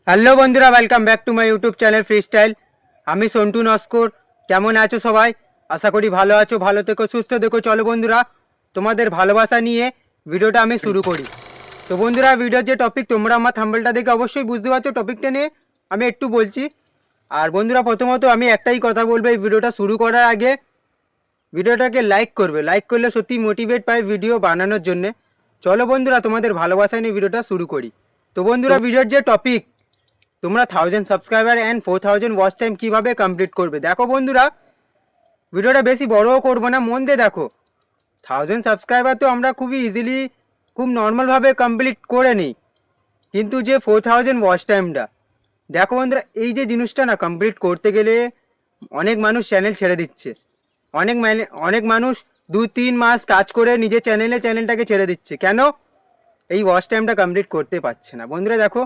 Hello বন্ধুরা, welcome back to my YouTube channel free style. আমি সন্টু নস্কর। কেমন আছো সবাই? আশা করি ভালো আছো, ভালো থেকো, সুস্থ থেকো। চলো বন্ধুরা, তোমাদের ভালোবাসা নিয়ে ভিডিওটা আমি শুরু করি। তো বন্ধুরা, ভিডিওর যে টপিক, তোমরা আমার থাম্বনেলটা দেখে অবশ্যই বুঝতে পারছো টপিকটা নিয়ে আমি একটু বলছি। আর বন্ধুরা, প্রথমত আমি একটাই কথা বলবো, এই ভিডিওটা শুরু করার আগে ভিডিওটাকে লাইক করবে। লাইক করলে সত্যি মোটিভেট পাই ভিডিও বানানোর জন্যে। চলো বন্ধুরা, তোমাদের ভালোবাসা নিয়ে ভিডিওটা শুরু করি। তো বন্ধুরা, ভিডিওর যে টপিক, তোমরা 1000 সাবস্ক্রাইবার অ্যান্ড 4000 ওয়াচ টাইম কীভাবে কমপ্লিট করবে। দেখো বন্ধুরা, ভিডিওটা বেশি বড়ও করবো না, মন দিয়ে দেখো। 1000 সাবস্ক্রাইবার তো আমরা খুবই ইজিলি, খুব নর্মালভাবে কমপ্লিট করে নিই, কিন্তু যে 4000 ওয়াচ টাইমটা, দেখো বন্ধুরা, এই যে জিনিসটা না কমপ্লিট করতে গেলে অনেক মানুষ চ্যানেল ছেড়ে দিচ্ছে। অনেক মানুষ 2-3 মাস কাজ করে নিজের চ্যানেলটাকে ছেড়ে দিচ্ছে। কেন? এই ওয়াচ টাইমটা কমপ্লিট করতে পারছে না। বন্ধুরা দেখো,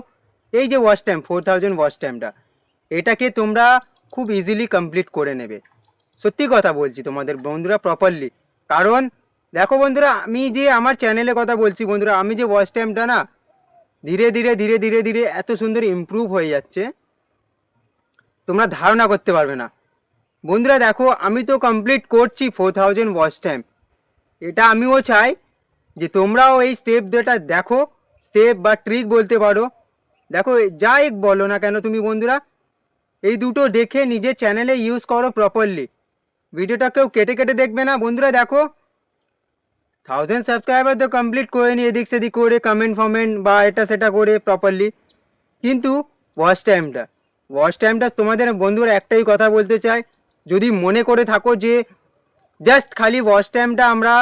এই যে ওয়াচ টাইম 4000 ওয়াচ টাইমটা, এটাকে তোমরা খুব ইজিলি কমপ্লিট করে নেবে। সত্যি কথা বলছি তোমাদের বন্ধুরা, প্রপারলি। কারণ দেখো বন্ধুরা, আমি যে আমার চ্যানেলে কথা বলছি বন্ধুরা, আমি যে ওয়াচ টাইমটা না ধীরে ধীরে ধীরে ধীরে ধীরে এত সুন্দর ইমপ্রুভ হয়ে যাচ্ছে, তোমরা ধারণা করতে পারবে না। বন্ধুরা দেখো, আমি তো কমপ্লিট করছি 4000 ওয়াচ টাইম। এটা আমিও চাই যে তোমরাও এই স্টেপ যেটা দেখো, স্টেপ বা ট্রিক বলতে পারো। দেখো, যাই বলো না কেন তুমি বন্ধুরা, এই দুটো দেখে নিজের চ্যানেলে ইউজ করো প্রপারলি। ভিডিওটা কেউ কেটে কেটে দেখবে না বন্ধুরা। দেখো, 1000 সাবস্ক্রাইবার তো কমপ্লিট করে নি এদিক সেদিক করে, কমেন্ট বা এটা সেটা করে প্রপারলি, কিন্তু ওয়াচ টাইমটা তোমাদের বন্ধুরা একটাই কথা বলতে চাই, যদি মনে করে থাকো যে জাস্ট খালি ওয়াচ টাইমটা আমরা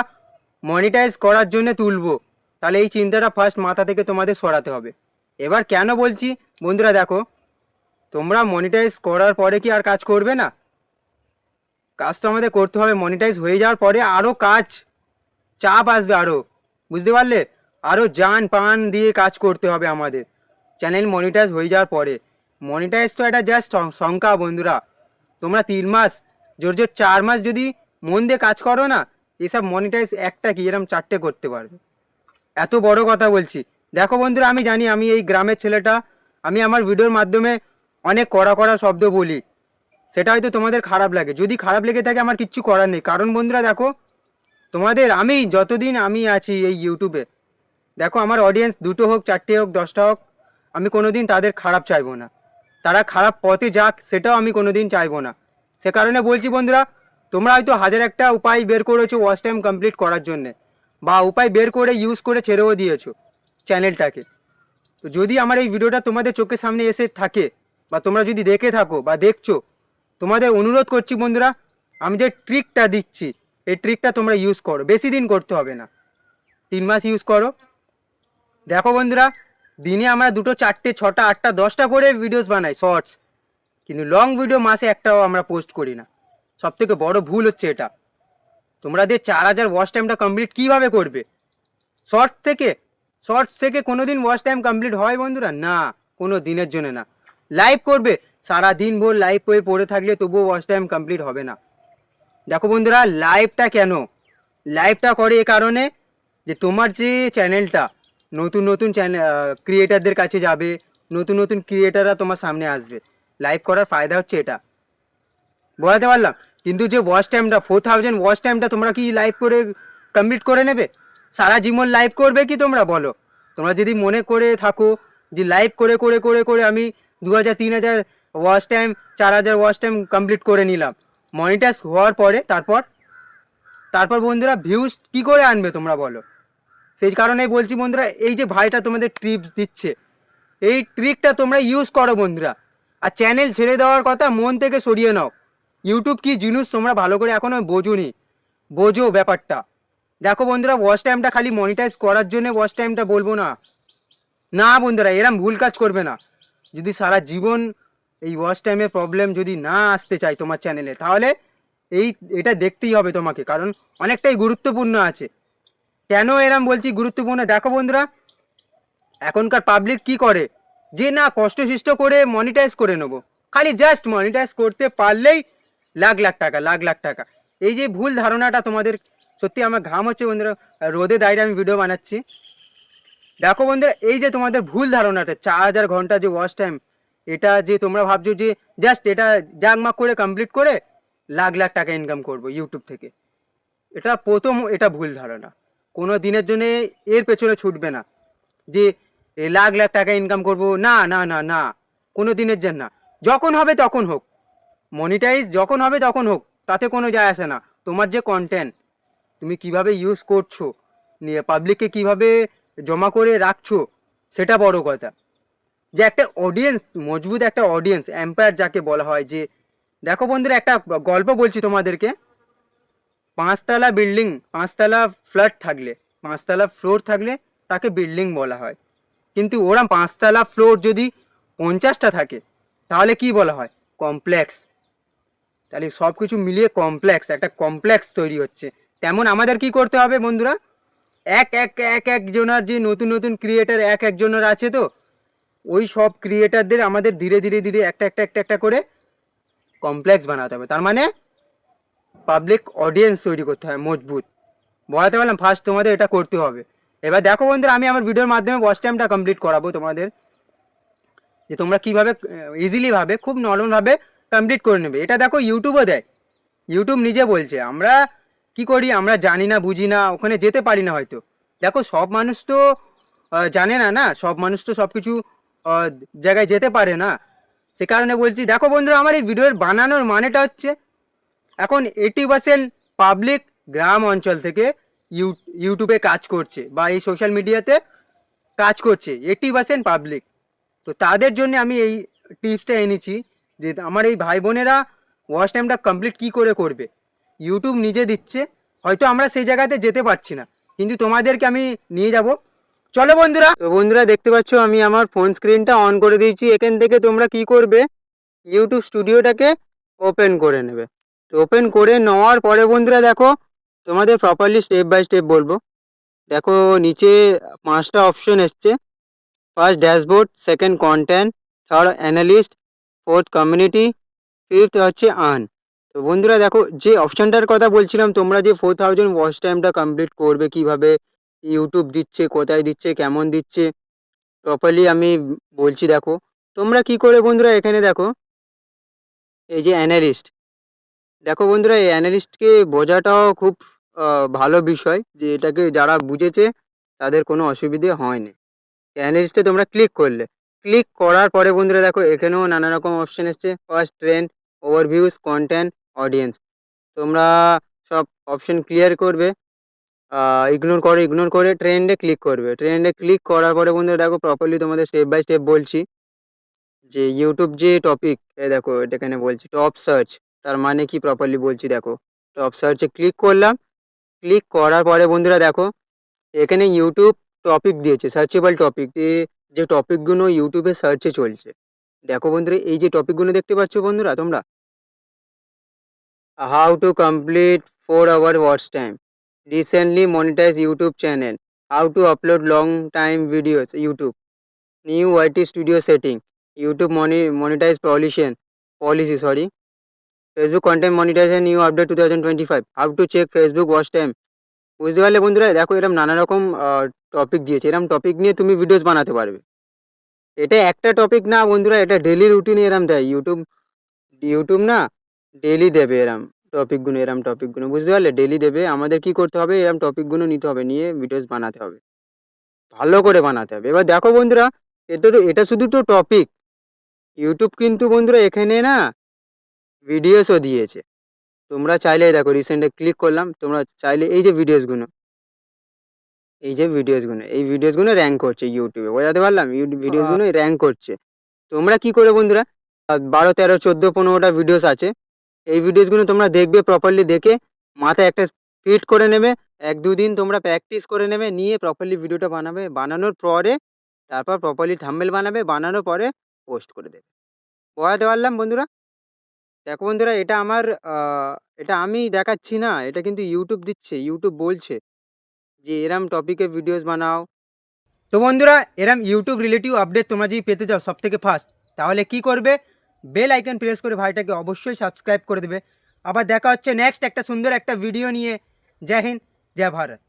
মনিটাইজ করার জন্য তুলবো, তাহলে এই চিন্তাটা ফার্স্ট মাথা থেকে তোমাদের সরাতে হবে। এবার কেন বলছি বন্ধুরা, দেখো, তোমরা মনিটাইজ করার পরে কি আর কাজ করবে না? কাজ তো আমাদের করতে হবে। মনিটাইজ হয়ে যাওয়ার পরে আরও কাজ, চাপ আসবে আরও, বুঝতে পারলে? আরও জান পান দিয়ে কাজ করতে হবে আমাদের চ্যানেল মনিটাইজ হয়ে যাওয়ার পরে। মনিটাইজ তো এটা জাস্ট সংখ্যা বন্ধুরা। তোমরা 3 মাস, জোর জোর 4 মাস যদি মন দিয়ে কাজ করো না, এসব মনিটাইজ একটা কি এরকম 4টে করতে পারবে। এত বড় কথা বলছি। দেখো বন্ধুরা, আমি জানি আমি এই গ্রামের ছেলেটা, আমি আমার ভিডিওর মাধ্যমে অনেক কড়া কড়া শব্দ বলি, সেটা হয়তো তোমাদের খারাপ লাগে। যদি খারাপ লেগে থাকে আমার কিচ্ছু করার নেই, কারণ বন্ধুরা দেখো, তোমাদের আমি যতদিন আমি আছি এই ইউটিউবে, দেখো আমার অডিয়েন্স 2টো হোক, 4টে হোক, 10টা হোক, আমি কোনোদিন তাদের খারাপ চাইবো না। তারা খারাপ পথে যাক, সেটাও আমি কোনোদিন চাইবো না। সে কারণে বলছি বন্ধুরা, তোমরা হয়তো হাজার একটা উপায় বের করেছো ওয়াচ টাইম কমপ্লিট করার জন্যে, বা উপায় বের করে ইউজ করে ছেড়েও দিয়েছো চ্যানেলটাকে। তো যদি আমার এই ভিডিওটা তোমাদের চোখের সামনে এসে থাকে, বা তোমরা যদি দেখে থাকো বা দেখছো, তোমাদের অনুরোধ করছি বন্ধুরা, আমি যে ট্রিকটা দিচ্ছি, এই ট্রিকটা তোমরা ইউজ করো। বেশি দিন করতে হবে না, 3 মাস ইউজ করো। দেখো বন্ধুরা, দিনে আমরা 2টো, 4টে, 6টা, 8টা, 10টা করে ভিডিওস বানাই শর্টস, কিন্তু লং ভিডিও মাসে একটাও আমরা পোস্ট করি না। সব থেকে বড় ভুল হচ্ছে এটা। তোমাদের 4000 ওয়াচ টাইমটা কমপ্লিট কীভাবে করবে? শর্টস থেকে কোনোদিন ওয়াচ টাইম কমপ্লিট হয় বন্ধুরা? না, কোনো দিনের জন্য না। লাইভ করবে, সারা দিন ভোর লাইভ হয়ে পড়ে থাকলে তবুও ওয়াচ টাইম কমপ্লিট হবে না। দেখো বন্ধুরা, লাইভটা করে এ কারণে যে তোমার যে চ্যানেলটা নতুন নতুন ক্রিয়েটারদের কাছে যাবে, নতুন নতুন ক্রিয়েটাররা তোমার সামনে আসবে। লাইভ করার ফায়দা হচ্ছে এটা, বোঝাতে পারলাম? কিন্তু যে ওয়াচ টাইমটা 4000 ওয়াচ টাইমটা তোমরা কি লাইভ করে কমপ্লিট করে নেবে? সারা জীবন লাইভ করবে কি তোমরা বলো? তোমরা যদি মনে করে থাকো যে লাইভ করে করে করে করে আমি 2000, 3000 watch time, 4000 watch time complete করে নিলাম, মনিটাইজ হওয়ার পরে তারপর বন্ধুরা ভিউজ কি করে আনবে তোমরা বলো? সেই কারণেই বলছি বন্ধুরা, এই যে ভাইটা তোমাদের টিপস দিচ্ছে, এই ট্রিকটা তোমরা ইউজ করো বন্ধুরা। আর চ্যানেল ছেড়ে দেওয়ার কথা মন থেকে সরিয়ে নাও। ইউটিউব কি জিনিস তোমরা ভালো করে এখনও বোঝোনি, বোঝো ব্যাপারটা। দেখো বন্ধুরা, ওয়াচ টাইমটা খালি মনিটাইজ করার জন্য ওয়াচ টাইমটা বলবো না। না বন্ধুরা, এরম ভুল কাজ করবে না। যদি সারা জীবন এই ওয়াচ টাইমের প্রবলেম যদি না আসতে চাই তোমার চ্যানেলে, তাহলে এটা দেখতেই হবে তোমাকে, কারণ অনেকটাই গুরুত্বপূর্ণ আছে। কেন এরম বলছি গুরুত্বপূর্ণ? দেখো বন্ধুরা, এখনকার পাবলিক কি করে, যে না কষ্ট করে মনিটাইজ করে নেবো, খালি জাস্ট মনিটাইজ করতে পারলেই লাখ লাখ টাকা, লাখ লাখ টাকা। এই যে ভুল ধারণাটা তোমাদের, সত্যি আমার ঘাম হচ্ছে বন্ধুরা, রোদে দাঁড়িয়ে আমি ভিডিও বানাচ্ছি। দেখো বন্ধুরা, এই যে তোমাদের ভুল ধারণাটা, 4000 ঘন্টা যে ওয়াচ টাইম এটা যে তোমরা ভাবছো যে জাস্ট এটা জাকমাক করে কমপ্লিট করে লাখ লাখ টাকা ইনকাম করব ইউটিউব থেকে, এটা প্রথম এটা ভুল ধারণা। কোনো দিনের জন্য এর পেছনে ছুটবে না যে লাখ লাখ টাকা ইনকাম করব, না না না না, কোনো দিনের জন্য না। যখন হবে তখন হোক, মনিটাইজ যখন হবে তখন হোক, তাতে কোনো যায় আসে না। তোমার যে কন্টেন্ট তুমি কিভাবে ইউজ করছো, নিয়ে পাবলিককে কিভাবে জমা করে রাখছো, সেটা বড় কথা। যে একটা অডিয়েন্স, মজবুত একটা অডিয়েন্স এম্পায়ার যাকে বলা হয়, যে দেখো বন্ধুরা একটা গল্প বলছি তোমাদেরকে। পাঁচতলা বিল্ডিং, পাঁচতলা ফ্ল্যাট থাকলে, পাঁচতলা ফ্লোর থাকলে তাকে বিল্ডিং বলা হয়। কিন্তু ওরা পাঁচতলা ফ্লোর যদি 50টা থাকে তাহলে কি বলা হয়? কমপ্লেক্স। তাহলে সব কিছু মিলিয়ে কমপ্লেক্স, একটা কমপ্লেক্স তৈরি হচ্ছে। তেমন আমাদের কি করতে হবে বন্ধুরা? একজনের যে নতুন নতুন ক্রিয়েটার একজনের আছে, তো ওই সব ক্রিয়েটারদের আমাদের ধীরে ধীরে ধীরে একটা করে কমপ্লেক্স বানাতে হবে। তার মানে পাবলিক অডিয়েন্স তৈরি করতে হয় মজবুত। বলাতে পারলাম, ফার্স্ট তোমাদের এটা করতে হবে। এবার দেখো বন্ধুরা, আমি আমার ভিডিওর মাধ্যমে ওয়াচ টাইমটা কমপ্লিট করাবো তোমাদের, যে তোমরা কীভাবে ইজিলি ভাবে, খুব নরমালভাবে কমপ্লিট করে নেবে। এটা দেখো ইউটিউবও দেয়, ইউটিউব নিজে বলছে। আমরা কি করি? আমরা জানি না, বুঝি না, ওখানে যেতে পারি না হয়তো। দেখো সব মানুষ তো জানে না, না সব মানুষ তো সব কিছু জায়গায় যেতে পারে না। সে কারণে বলছি, দেখো বন্ধুরা, আমার এই ভিডিওর বানানোর মানেটা হচ্ছে, এখন 80% পাবলিক গ্রাম অঞ্চল থেকে ইউটিউবে কাজ করছে বা এই সোশ্যাল মিডিয়াতে কাজ করছে, 80% পাবলিক। তো তাদের জন্য আমি এই টিপসটা এনেছি, যে আমার এই ভাই বোনেরা ওয়াচ টাইমটা কমপ্লিট কী করে করবে। ইউটিউব নিজে দিচ্ছে, হয়তো আমরা সেই জায়গাতে যেতে পারছি না, কিন্তু তোমাদেরকে আমি নিয়ে যাব। চলো বন্ধুরা। তো বন্ধুরা দেখতে পাচ্ছ আমি আমার ফোন স্ক্রিনটা অন করে দিয়েছি। এখান থেকে তোমরা কি করবে, ইউটিউব স্টুডিওটাকে ওপেন করে নেবে। তো ওপেন করে নেওয়ার পরে বন্ধুরা দেখো, তোমাদের প্রপারলি স্টেপ বাই স্টেপ বলবো। দেখো নিচে 5টা অপশন এসছে। First dashboard, second content, third analyst, fourth community, fifth হচ্ছে আর্ন। তো বন্ধুরা দেখো, যে অপশানটার কথা বলছিলাম, তোমরা যে 4000 ওয়াচ টাইমটা কমপ্লিট করবে কিভাবে, ইউটিউব দিচ্ছে, কোথায় দিচ্ছে, কেমন দিচ্ছে, প্রপারলি আমি বলছি। দেখো তোমরা কি করে বন্ধুরা, এখানে দেখো এই যে অ্যানালিস্ট, দেখো বন্ধুরা এই অ্যানালিস্টকে বোঝাটাও খুব ভালো বিষয়, যে এটাকে যারা বুঝেছে তাদের কোনো অসুবিধে হয়নি। অ্যানালিস্টে তোমরা ক্লিক করলে, ক্লিক করার পরে বন্ধুরা দেখো এখানেও নানা রকম অপশন এসছে। First trend, overviews, content, audience. তোমরা সব অপশন ক্লিয়ার করবে, ইগনোর করে ট্রেন্ডে ক্লিক করবে। ট্রেন্ডে ক্লিক করার পরে বন্ধুরা দেখো প্রপারলি তোমাদের স্টেপ বাই স্টেপ বলছি, যে ইউটিউব যে টপিক, এই দেখো এটা এখানে বলছি টপ সার্চ, তার মানে কি প্রপারলি বলছি। দেখো টপ সার্চে ক্লিক করলাম। ক্লিক করার পরে বন্ধুরা দেখো এখানে ইউটিউব টপিক দিয়েছে, সার্চেবল টপিক, যে টপিকগুলো ইউটিউবে সার্চে চলছে। দেখো বন্ধুরা এই যে টপিকগুলো দেখতে পাচ্ছ বন্ধুরা তোমরা, how to complete 4 hour watch time, recently monetize YouTube channel, how to upload long time videos YouTube, new YT studio setting, YouTube monetize policy, Facebook content monetization new update 2025, how to check Facebook watch time. বুঝতে পারলে বন্ধুরা? দেখো এরকম নানা রকম topic দিয়েছে, এরকম topic নিয়ে তুমি ভিডিওস বানাতে পারবে। এটা একটা টপিক না বন্ধুরা, এটা ডেলি রুটিনে এরম দেয় ইউটিউব। ইউটিউব না ডেলি দেবে এরম টপিকগুলো, বুঝতে পারলে? ডেলি দেবে। আমাদের কি করতে হবে, এরম টপিকগুলো নিতে হবে, নিয়ে ভিডিওস বানাতে হবে, ভালো করে বানাতে হবে। এবার দেখো বন্ধুরা, এটা শুধু তো টপিক, ইউটিউব কিন্তু বন্ধুরা এখানে না ভিডিওসও দিয়েছে। তোমরা চাইলে দেখো রিসেন্টে ক্লিক করলাম, তোমরা চাইলে এই যে ভিডিওসগুলো, এই ভিডিওসগুলো র্যাঙ্ক করছে ইউটিউবে, বোঝাতে পারলাম? ভিডিওসগুলো র্যাঙ্ক করছে। তোমরা কি করে বন্ধুরা, 12, 13, 14, 15টা ভিডিওস আছে, এই ভিডিওসগুলো তোমরা দেখবে, প্রপারলি দেখে মাথায় একটা ফিট করে নেবে। 1-2 দিন তোমরা প্র্যাকটিস করে নেবে, নিয়ে প্রপারলি ভিডিওটা বানাবে। বানানোর পরে তারপর প্রপারলি থাম্বনেল বানাবে, বানানোর পরে পোস্ট করে দেবে। বোঝাতে পারলাম বন্ধুরা? দেখো বন্ধুরা, এটা আমি দেখাচ্ছি না, এটা কিন্তু ইউটিউব দিচ্ছে। ইউটিউব বলছে যে এরম টপিকে ভিডিওস বানাও। তো বন্ধুরা, এরম ইউটিউব রিলেটিভ আপডেট তোমরা যদি পেতে চাও সবথেকে ফার্স্ট, তাহলে কি করবে? বেল আইকন প্রেস করে ভাইটাকে অবশ্যই সাবস্ক্রাইব করে দেবে। আবার দেখা হচ্ছে নেক্সট একটা সুন্দর একটা ভিডিও নিয়ে। জয় হিন্দ, জয় ভারত।